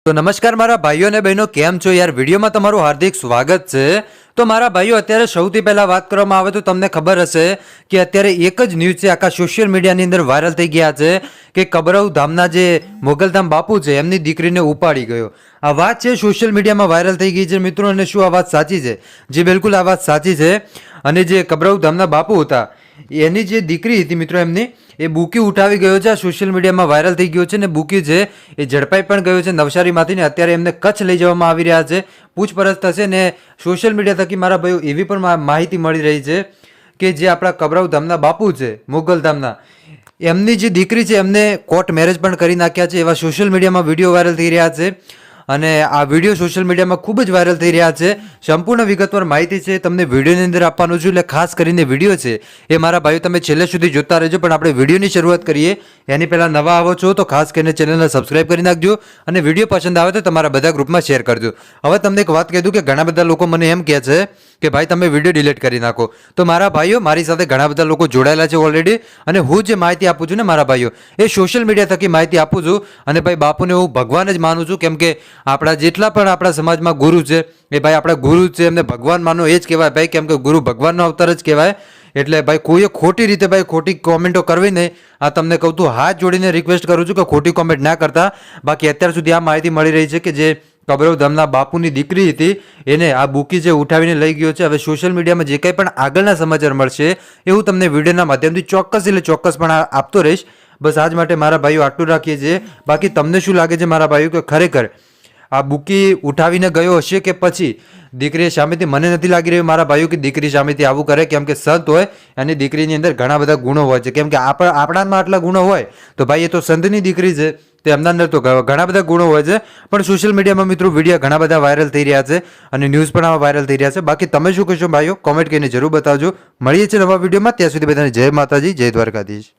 તો નમસ્કાર મારા ભાઈઓ અને બહેનો, કેમ છો યાર? વિડીયોમાં તમારું હાર્દિક સ્વાગત છે. તો મારા ભાઈઓ, અત્યારે સૌથી પહેલા વાત કરવામાં આવે તો તમને ખબર હશે કે અત્યારે એક જ ન્યૂઝ છે આખા સોશિયલ મીડિયાની અંદર વાયરલ થઈ ગયા છે કે કબરવ ધામના જે મોગલધામ બાપુ છે એમની દીકરીને ઉપાડી ગયો. આ વાત છે સોશિયલ મીડિયામાં વાયરલ થઈ ગઈ છે મિત્રો. અને શું આ વાત સાચી છે? જી બિલકુલ, આ વાત સાચી છે. અને જે કબરવ ધામના બાપુ હતા એની જે દીકરી હતી મિત્રો, એમની એ બુકી ઉઠાવી ગયો છે. આ સોશિયલ મીડિયામાં વાયરલ થઈ ગયો છે. ને બુકી છે એ ઝડપાઈ પણ ગયો છે નવસારીમાંથી. ને અત્યારે એમને કચ્છ લઈ જવામાં આવી રહ્યા છે. પૂછપરછ થશે. ને સોશિયલ મીડિયા થકી મારા ભાઈઓ એવી પણ માહિતી મળી રહી છે કે જે આપણા કબરવ ધામના બાપુ છે મોગલ ધામના, એમની જે દીકરી છે એમને કોર્ટ મેરેજ પણ કરી નાખ્યા છે. એવા સોશિયલ મીડિયામાં વિડીયો વાયરલ થઈ રહ્યા છે. અને આ વિડીયો સોશિયલ મીડિયામાં ખૂબ જ વાયરલ થઈ રહ્યા છે. સંપૂર્ણ વિગતવાર માહિતી છે તમને વિડીયોની અંદર આપવાનું છું. એટલે ખાસ કરીને વિડીયો છે એ મારા ભાઈઓ તમે છેલ્લે સુધી જોતા રહેજો. પણ આપણે વિડીયોની શરૂઆત કરીએ એની પહેલાં નવા આવો છો તો ખાસ કરીને ચેનલને સબસ્ક્રાઈબ કરી નાખજો. અને વિડીયો પસંદ આવે તો તમારા બધા ગ્રુપમાં શેર કરજો. હવે તમને એક વાત કહી દઉં કે ઘણા બધા લોકો મને એમ કહે છે કે ભાઈ તમે વિડીયો ડિલીટ કરી નાખો. તો મારા ભાઈઓ, મારી સાથે ઘણા બધા લોકો જોડાયેલા છે ઓલરેડી. અને હું જે માહિતી આપું છું ને મારા ભાઈઓ, એ સોશિયલ મીડિયા થકી માહિતી આપું છું. અને ભાઈ બાપુને હું ભગવાન જ માનું છું. કેમ કે આપણા જેટલા પણ આપણા સમાજમાં ગુરુ છે એ ભાઈ આપણા ગુરુ છે, એમને ભગવાન માનો એ જ કહેવાય ભાઈ. કેમ કે ગુરુ ભગવાનનો અવતાર જ કહેવાય. એટલે ભાઈ કોઈએ ખોટી રીતે ભાઈ ખોટી કોમેન્ટો કરવી નહીં. આ તમને કહું તો હાથ જોડીને રિક્વેસ્ટ કરું છું કે ખોટી કોમેન્ટ ના કરતા. બાકી અત્યાર સુધી આ માહિતી મળી રહી છે કે જે કબરવ ધામના બાપુની દીકરી હતી એને આ બુકી જે ઉઠાવીને લઈ ગયો છે. હવે સોશિયલ મીડિયામાં જે કંઈ પણ આગળના સમાચાર મળશે એ હું તમને વિડીયોના માધ્યમથી ચોક્કસ એટલે ચોક્કસ પણ આપતો રહીશ. બસ આજ માટે મારા ભાઈઓ આટલું રાખીએ છીએ. બાકી તમને શું લાગે છે મારા ભાઈઓ કે ખરેખર આ બુકી ઉઠાવીને ગયો હશે કે પછી દીકરી સામેથી? મને નથી લાગી રહ્યું મારા ભાઈઓ કે દીકરી સામેથી આવું કરે. કેમ કે સંત હોય અને દીકરીની અંદર ઘણા બધા ગુણો હોય છે. કેમ કે આપણામાં આટલા ગુણો હોય તો ભાઈ એ તો સંતની દીકરી છે, તો એમના અંદર તો ઘણા બધા ગુણો હોય છે. પણ સોશિયલ મીડિયામાં મિત્રો વિડીયો ઘણા બધા વાયરલ થઈ રહ્યા છે અને ન્યૂઝ પણ આવા વાયરલ થઈ રહ્યા છે. બાકી તમે શું કહેશો ભાઈઓ? કોમેન્ટ કરીને જરૂર બતાવજો. મળીએ છીએ નવા વિડીયોમાં. ત્યાં સુધી બધાને જય માતાજી, જય દ્વારકાધીશ.